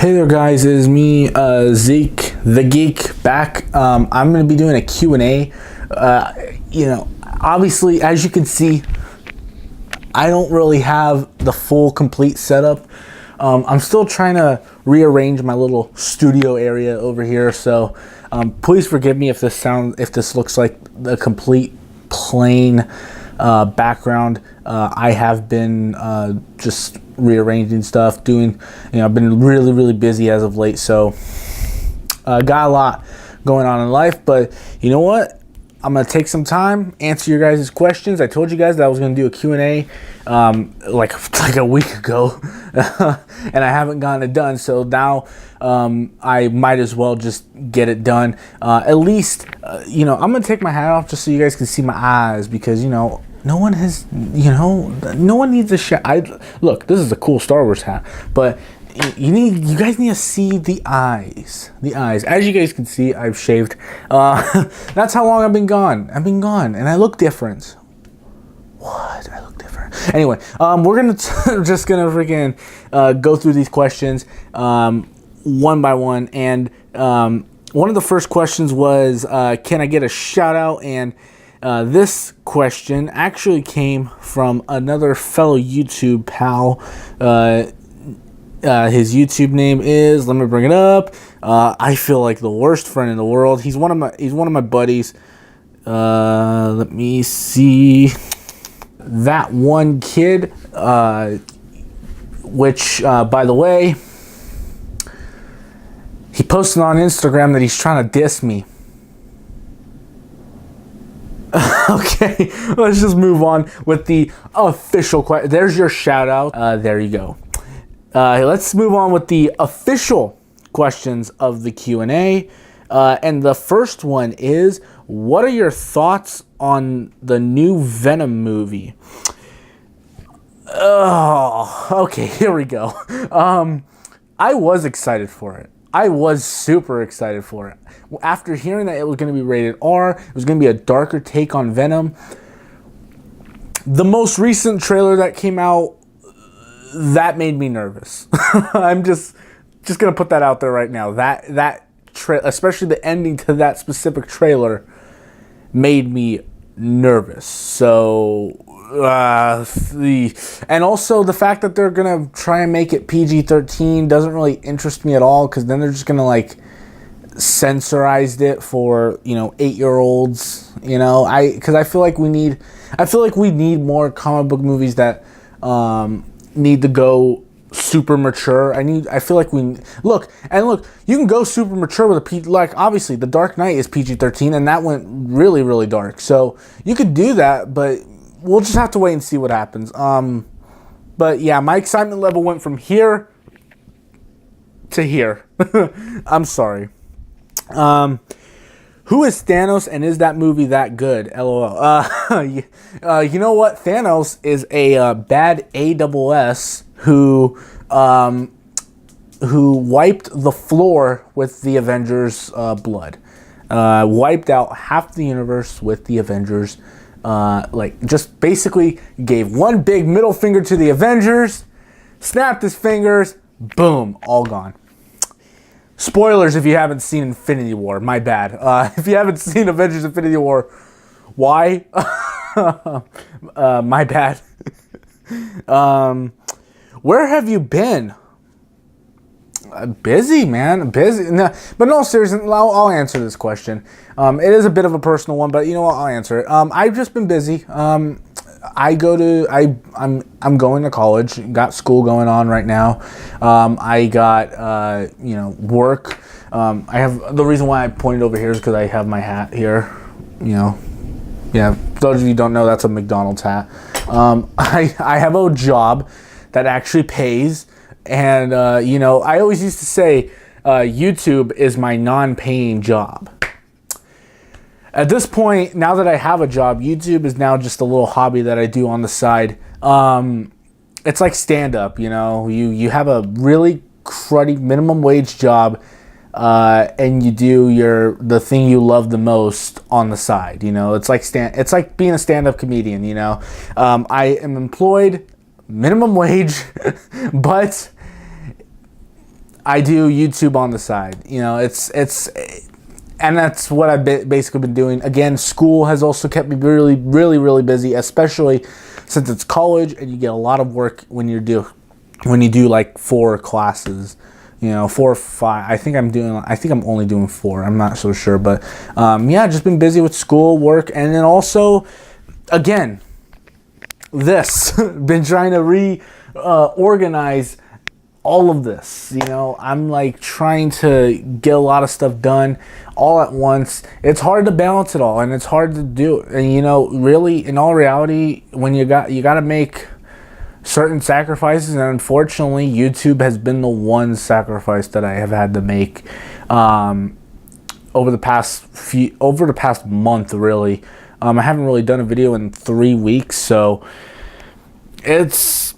Hey there guys, it is me, Zeke The Geek, back. I'm going to be doing a Q&A. Obviously, as you can see, I don't really have the full complete setup. I'm still trying to rearrange my little studio area over here, so please forgive me if this looks like the complete plain background. I have been just rearranging stuff, I've been really busy as of late, so got a lot going on in life. But you know what, I'm gonna take some time, answer your guys' questions. I told you guys that I was gonna do a Q&A like a week ago and I haven't gotten it done, so now I might as well just get it done. At least I'm gonna take my hat off just so you guys can see my eyes, because no one needs a shot. Look, this is a cool Star Wars hat, but you guys need to see the eyes. As you guys can see, I've shaved. That's how long I've been gone. And I look different. What? I look different. Anyway, we're just gonna freaking go through these questions one by one. And one of the first questions was, can I get a shout out? And this question actually came from another fellow YouTube pal. His YouTube name is, let me bring it up. I feel like the worst friend in the world. He's one of my buddies. Let me see. That one kid, which by the way, he posted on Instagram that he's trying to diss me. Okay, let's just move on with the official question. There's your shout out. There you go. Let's move on with the official questions of the Q&A. And the first one is, what are your thoughts on the new Venom movie? Oh, okay, here we go. I was excited for it. I was super excited for it. After hearing that it was going to be rated R, it was going to be a darker take on Venom. The most recent trailer that came out, that made me nervous. I'm just going to put that out there right now. Especially the ending to that specific trailer made me nervous. So and also the fact that they're gonna try and make it PG-13 doesn't really interest me at all, because then they're just gonna censorize it for 8-year-olds. Because I feel like we need more comic book movies that need to go super mature. I feel like look, you can go super mature with obviously The Dark Knight is PG-13 and that went really dark, so you could do that, but we'll just have to wait and see what happens. But yeah, my excitement level went from here to here. I'm sorry. Who is Thanos, and is that movie that good? LOL. You know what? Thanos is a bad AWS who wiped the floor with the Avengers' blood. Wiped out half the universe with the Avengers. Just basically gave one big middle finger to the Avengers, snapped his fingers, boom, all gone. Spoilers if you haven't seen Infinity War, my bad. If you haven't seen Avengers Infinity War, why? My bad. Where have you been? Busy, man. Busy. No, but no, seriously, I'll answer this question. It is a bit of a personal one, but you know what? I'll answer it. I've just been busy. I'm going to college. Got school going on right now. I got work. I have, the reason why I pointed over here is because I have my hat here. Yeah. Those of you who don't know, that's a McDonald's hat. I have a job that actually pays, and I always used to say YouTube is my non-paying job. At this point, now that I have a job, YouTube is now just a little hobby that I do on the side. It's like stand-up, you have a really cruddy minimum wage job, and you do the thing you love the most on the side. It's like being a stand-up comedian. I am employed minimum wage, but I do YouTube on the side. You know, and that's what I've basically been doing. Again, school has also kept me really, really, really busy, especially since it's college and you get a lot of work when you do like 4 classes. You know, 4 or 5. I think I'm only doing 4. I'm not so sure, but yeah, just been busy with school, work, and then also, again, this been trying to organize all of this. You know, I'm like trying to get a lot of stuff done all at once. It's hard to balance it all, and it's hard to do. And you know, really, in all reality, when you got to make certain sacrifices, and unfortunately YouTube has been the one sacrifice that I have had to make over the past month, really. I haven't really done a video in 3 weeks, so it's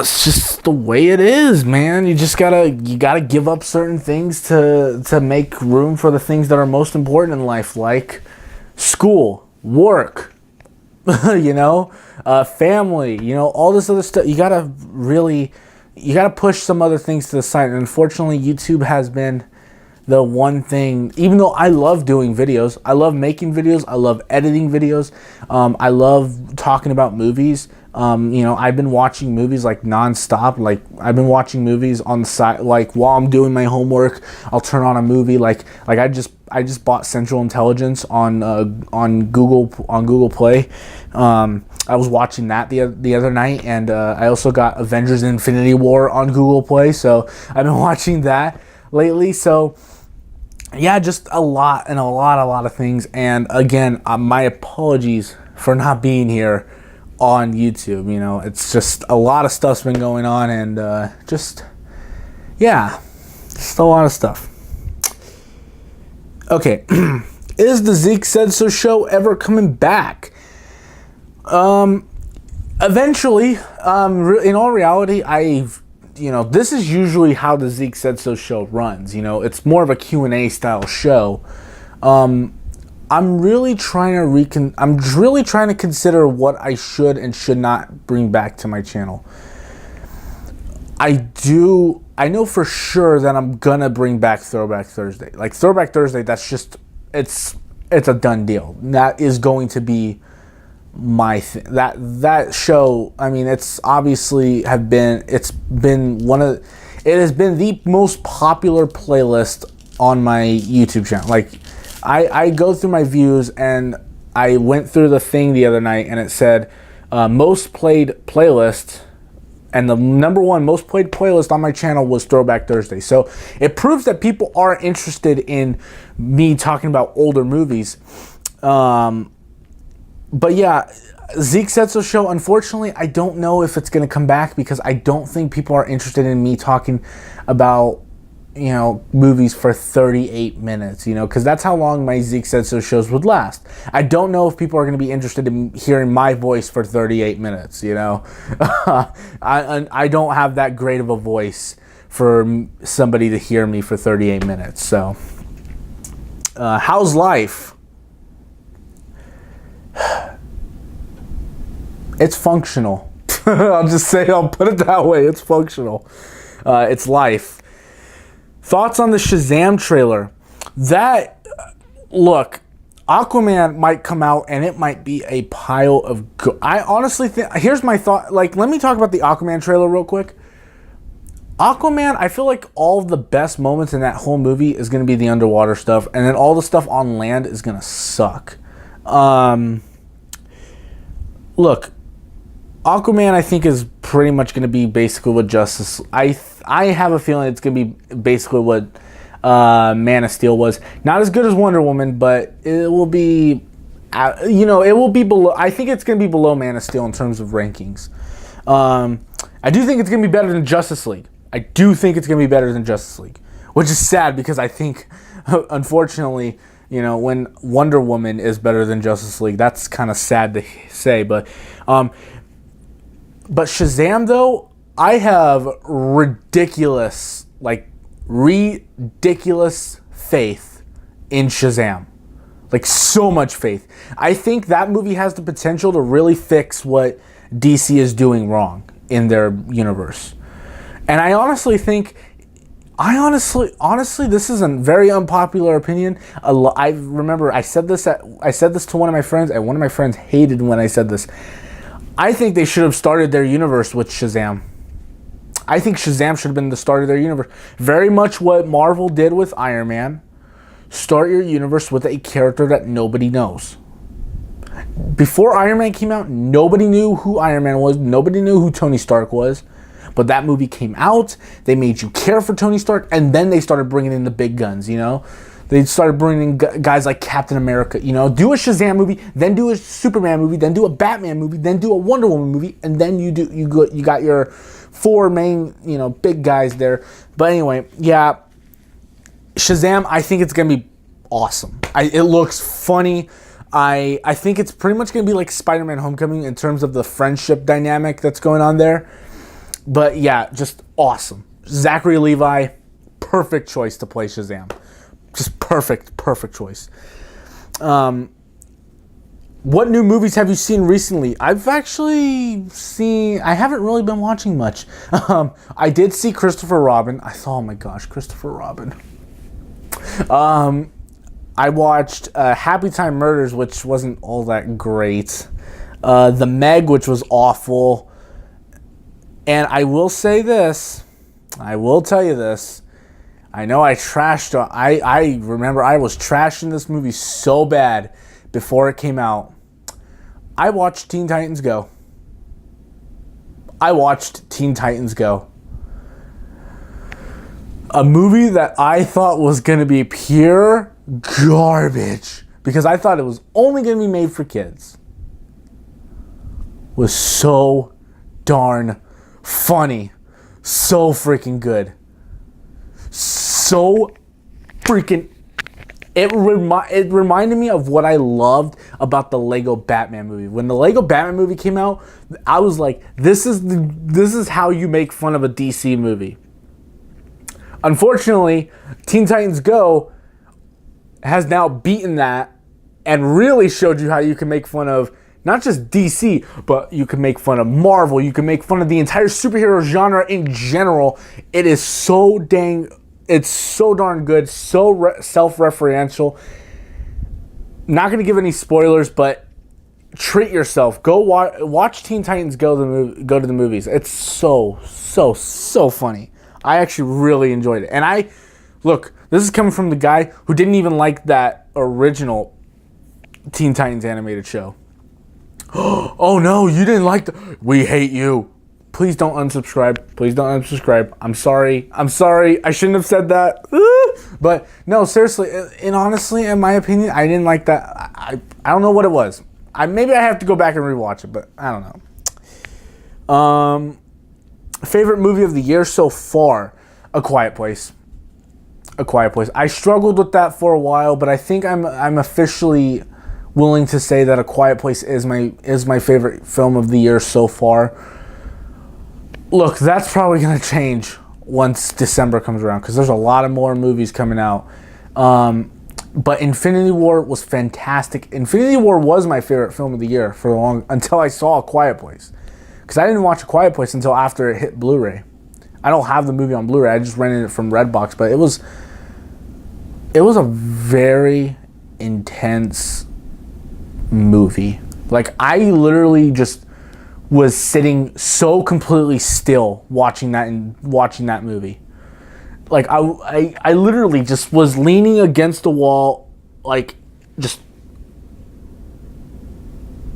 just the way it is, man. You gotta give up certain things to make room for the things that are most important in life, like school, work, you know, family, you know, all this other stuff. You gotta push some other things to the side. And unfortunately, YouTube has been the one thing. Even though I love doing videos, I love making videos, I love editing videos, I love talking about movies. You know, I've been watching movies like nonstop. Like, I've been watching movies on the side, like while I'm doing my homework. I'll turn on a movie. Like I just bought Central Intelligence on Google Play. I was watching that the other night, and I also got Avengers: Infinity War on Google Play. So I've been watching that lately. So yeah, just a lot of things. And again, my apologies for not being here on YouTube. You know, it's just a lot of stuff's been going on, and just a lot of stuff. Okay, is the Zeke Said So show ever coming back? Eventually. In all reality, this is usually how the Zeke Said So show runs. You know, it's more of a Q&A style show. I'm really trying to consider what I should and should not bring back to my channel. I know for sure that I'm gonna bring back Throwback Thursday. Like Throwback Thursday, that's just it's a done deal. That is going to be my thing. That show, I mean, it has been the most popular playlist on my YouTube channel. Like, I go through my views, and I went through the thing the other night, and it said most played playlist, and the number 1 most played playlist on my channel was Throwback Thursday. So it proves that people are interested in me talking about older movies. But yeah, Zeke Said So show, unfortunately, I don't know if it's going to come back, because I don't think people are interested in me talking about, you know, movies for 38 minutes, you know, because that's how long my Zeke Said So shows would last. I don't know if people are going to be interested in hearing my voice for 38 minutes, you know. I don't have that great of a voice for somebody to hear me for 38 minutes. So, how's life? It's functional. I'll put it that way. It's functional. It's life. Thoughts on the Shazam trailer? Look, Aquaman might come out and it might be a pile of I honestly think, here's my thought. Like, let me talk about the Aquaman trailer real quick. Aquaman, I feel like all of the best moments in that whole movie is going to be the underwater stuff, and then all the stuff on land is going to suck. Look, Aquaman, I think, is pretty much going to be basically what Justice... I have a feeling it's going to be basically what Man of Steel was. Not as good as Wonder Woman, but it will be... it will be below... I think it's going to be below Man of Steel in terms of rankings. I do think it's going to be better than Justice League. Which is sad, because I think, unfortunately, when Wonder Woman is better than Justice League, that's kind of sad to say, but Shazam, though, I have ridiculous faith in Shazam. Like, so much faith. I think that movie has the potential to really fix what DC is doing wrong in their universe. And I honestly think Honestly, this is a very unpopular opinion. I remember I said this to one of my friends, and one of my friends hated when I said this. I think they should have started their universe with Shazam. I think Shazam should have been the start of their universe. Very much what Marvel did with Iron Man. Start your universe with a character that nobody knows. Before Iron Man came out, nobody knew who Iron Man was. Nobody knew who Tony Stark was. But that movie came out. They made you care for Tony Stark. And then they started bringing in the big guns, you know. They started bringing in guys like Captain America, you know. Do a Shazam movie, then do a Superman movie, then do a Batman movie, then do a Wonder Woman movie. And then you got your 4 main, you know, big guys there. But anyway, yeah. Shazam, I think it's going to be awesome. It looks funny. I think it's pretty much going to be like Spider-Man Homecoming in terms of the friendship dynamic that's going on there. But yeah, just awesome. Zachary Levi, perfect choice to play Shazam. Just perfect choice. What new movies have you seen recently? I haven't really been watching much. I did see Christopher Robin. I thought, oh my gosh, Christopher Robin. I watched Happy Time Murders, which wasn't all that great. The Meg, which was awful. And I will say this. I will tell you this. I know I trashed. I remember I was trashing this movie so bad before it came out. I watched Teen Titans Go. A movie that I thought was going to be pure garbage because I thought it was only going to be made for kids. Was so darn funny. So freaking good. So freaking... It reminded me of what I loved about the Lego Batman movie. When the Lego Batman movie came out, I was like, this is how you make fun of a DC movie. Unfortunately, Teen Titans Go has now beaten that and really showed you how you can make fun of not just DC, but you can make fun of Marvel. You can make fun of the entire superhero genre in general. It's so darn good, so self-referential. Not going to give any spoilers, but treat yourself. Go watch Teen Titans Go to the movies. It's so funny. I actually really enjoyed it. And this is coming from the guy who didn't even like that original Teen Titans animated show. Oh no, you didn't like we hate you. Please don't unsubscribe. I'm sorry. I shouldn't have said that. But no, seriously, and honestly, in my opinion, I didn't like that. I don't know what it was. Maybe I have to go back and rewatch it, but I don't know. Favorite movie of the year so far? A Quiet Place. I struggled with that for a while, but I think I'm officially willing to say that A Quiet Place is my favorite film of the year so far. Look, that's probably going to change once December comes around because there's a lot of more movies coming out. But Infinity War was fantastic. Infinity War was my favorite film of the year until I saw A Quiet Place. Because I didn't watch A Quiet Place until after it hit Blu-ray. I don't have the movie on Blu-ray. I just rented it from Redbox. But it was a very intense movie. Like, I literally just was sitting so completely still watching that movie. Like, I literally just was leaning against the wall, like, just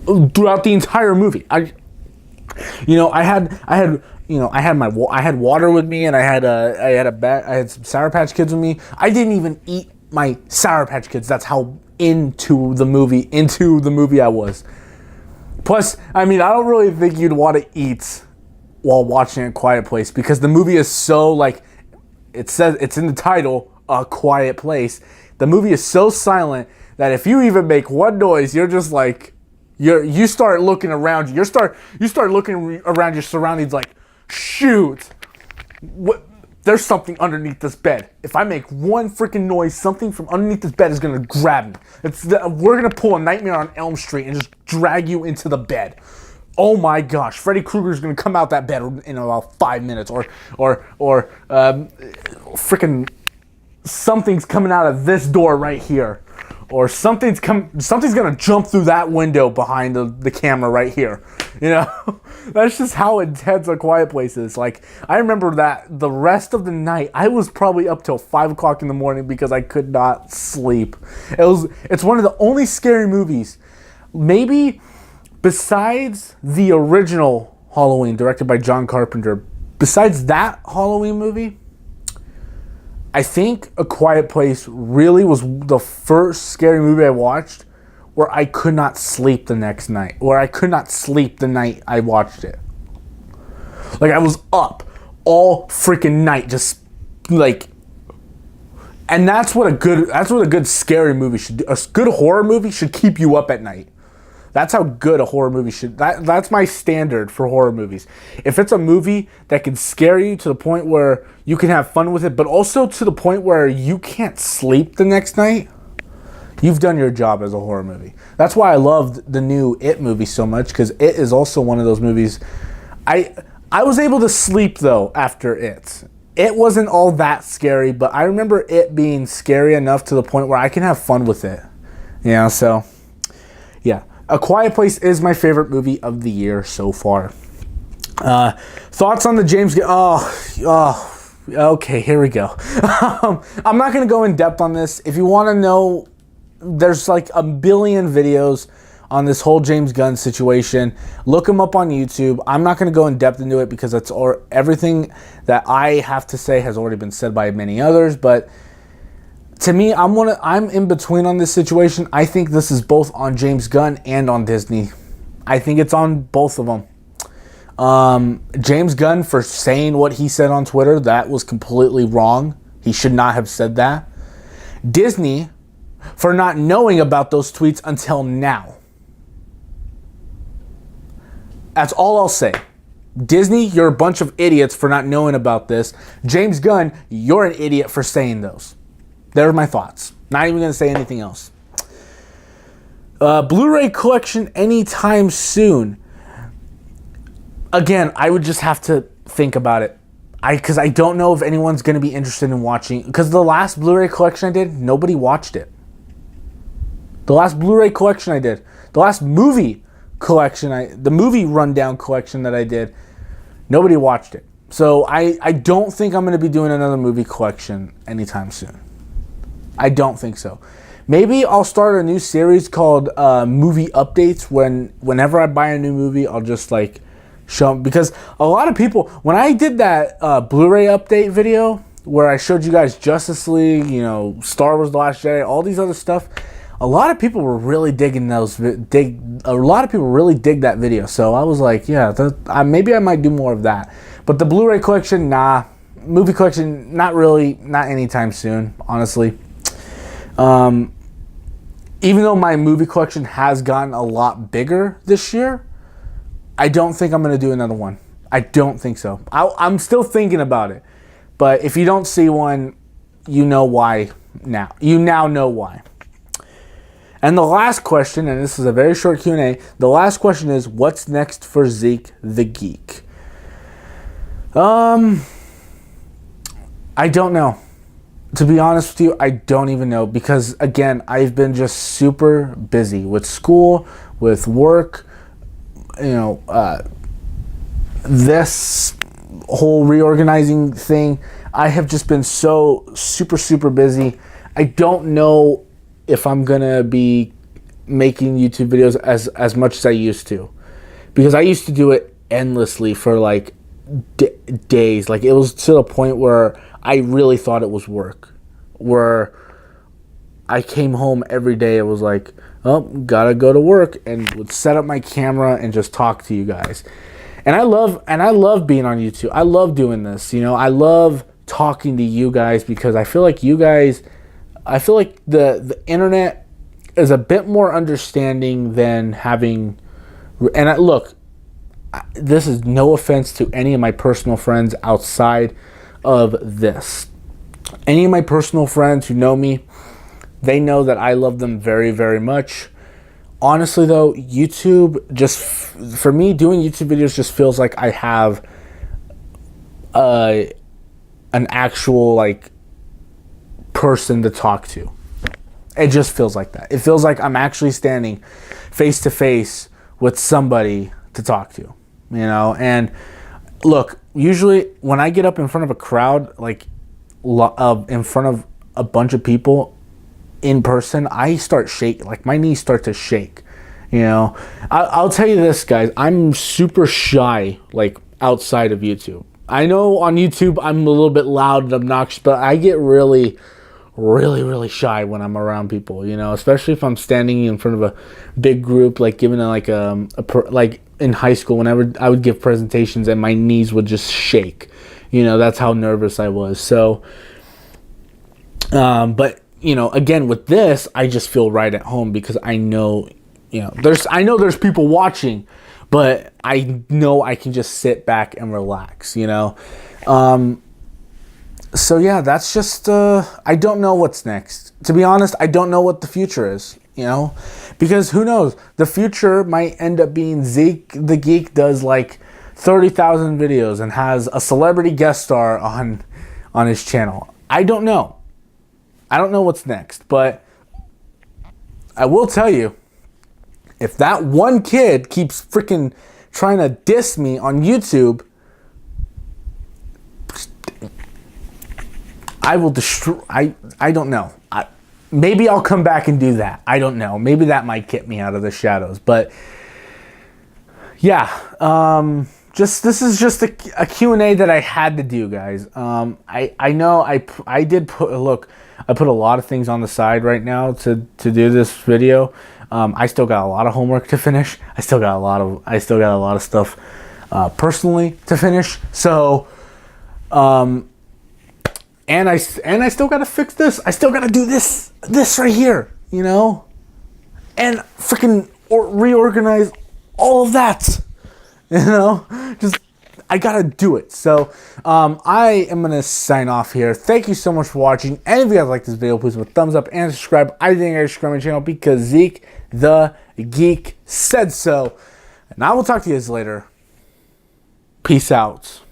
throughout the entire movie. I had water with me, and I had some Sour Patch Kids with me. I didn't even eat my Sour Patch Kids. That's how into the movie I was. Plus, I don't really think you'd want to eat while watching A Quiet Place because the movie is so, like, it says, it's in the title, A Quiet Place. The movie is so silent that if you even make one noise, you're just like, you start looking around you. You start looking around your surroundings like, shoot, there's something underneath this bed. If I make one freaking noise, something from underneath this bed is going to grab me. We're going to pull a Nightmare on Elm Street and just drag you into the bed. oh my gosh, Freddy Krueger's gonna come out that bed in about 5 minutes, or freaking something's coming out of this door right here, or something's gonna jump through that window behind the camera right here. You know, that's just how intense A Quiet Place is. Like, I remember that the rest of the night, I was probably up till 5 o'clock in the morning because I could not sleep. It's one of the only scary movies, maybe besides the original Halloween, directed by John Carpenter. Besides that Halloween movie, I think A Quiet Place really was the first scary movie I watched where I could not sleep the next night, where I could not sleep the night I watched it. Like, I was up all freaking night, just like, and that's what a good scary movie should do. A good horror movie should keep you up at night. That's how good a horror movie should. That's my standard for horror movies. If it's a movie that can scare you to the point where you can have fun with it, but also to the point where you can't sleep the next night, you've done your job as a horror movie. That's why I loved the new It movie so much, because It is also one of those movies. I was able to sleep though after It. It wasn't all that scary, but I remember It being scary enough to the point where I can have fun with it. You know, so yeah. A Quiet Place is my favorite movie of the year so far. Thoughts on the James... okay, here we go. I'm not going to go in depth on this. If you want to know, there's like a billion videos on this whole James Gunn situation. Look them up on YouTube. I'm not going to go in depth into it because everything that I have to say has already been said by many others, but to me, I'm in between on this situation. I think this is both on James Gunn and on Disney. I think it's on both of them. James Gunn, for saying what he said on Twitter, that was completely wrong. He should not have said that. Disney, for not knowing about those tweets until now. That's all I'll say. Disney, you're a bunch of idiots for not knowing about this. James Gunn, you're an idiot for saying those. There are my thoughts. Not even going to say anything else. Blu-ray collection anytime soon. Again, I would just have to think about it. Because I don't know if anyone's going to be interested in watching. Because the last Blu-ray collection I did, nobody watched it. The last Blu-ray collection I did. The last movie collection, the movie rundown collection that I did, nobody watched it. So I don't think I'm going to be doing another movie collection anytime soon. I don't think so. Maybe I'll start a new series called Movie Updates. Whenever I buy a new movie, I'll just like show them. Because a lot of people, when I did that Blu-ray update video where I showed you guys Justice League, you know, Star Wars: The Last Jedi, all these other stuff, a lot of people were really digging those. A lot of people really dig that video. So I was like, yeah, maybe I might do more of that. But the Blu-ray collection, nah. Movie collection, not really. Not anytime soon, honestly. Even though my movie collection has gotten a lot bigger this year, I don't think I'm going to do another one. I don't think so. I'm still thinking about it. But if you don't see one, you know why now. You now know why. And the last question, and this is a very short Q&A, the last question is, what's next for Zeke the Geek? I don't know. To be honest with you, I don't even know, because again, I've been just super busy with school, with work, you know, this whole reorganizing thing. I have just been so super busy. I don't know if I'm gonna be making YouTube videos as much as I used to, because I used to do it endlessly for like days. Like, it was to the point where I really thought it was work, where I came home every day. It was like, oh, gotta go to work, and would set up my camera and just talk to you guys. And I love being on YouTube. I love doing this. You know, I love talking to you guys, because I feel like the internet is a bit more understanding than having. And look, this is no offense to any of my personal friends outside of this. Any of my personal friends who know me, they know that I love them very, very much. honestly though, YouTube just, for me, doing YouTube videos just feels like I have an actual like person to talk to. It just feels like that. It feels like I'm actually standing face to face with somebody to talk to, you know? And look, usually when I get up in front of a crowd, like in front of a bunch of people in person, I start shaking. Like my knees start to shake, you know? I'll tell you this, guys. I'm super shy, like outside of YouTube. I know on YouTube I'm a little bit loud and obnoxious, but I get really shy when I'm around people, you know, especially if I'm standing in front of a big group, like giving like like in high school, whenever I would give presentations and my knees would just shake, you know, that's how nervous I was. So, but you know, again, with this, I just feel right at home because I know, you know, I know there's people watching, but I know I can just sit back and relax, you know. So yeah, that's just, I don't know what's next. To be honest, I don't know what the future is, you know, because who knows? The future might end up being Zeke the Geek does like 30,000 videos and has a celebrity guest star on his channel. I don't know. I don't know what's next, but I will tell you, if that one kid keeps freaking trying to diss me on YouTube, I will destroy. I don't know. Maybe I'll come back and do that. I don't know. Maybe that might get me out of the shadows. But yeah, this is just a Q&A that I had to do, guys. I know I did put I put a lot of things on the side right now to do this video. I still got a lot of homework to finish. I still got a lot of stuff personally to finish. So and I still got to fix this. I still got to do this right here, you know? And freaking reorganize all of that, you know? Just, I got to do it. So, I am going to sign off here. Thank you so much for watching. And if you guys like this video, please give a thumbs up and subscribe. I think I should subscribe to my channel because Zeke the Geek said so. And I will talk to you guys later. Peace out.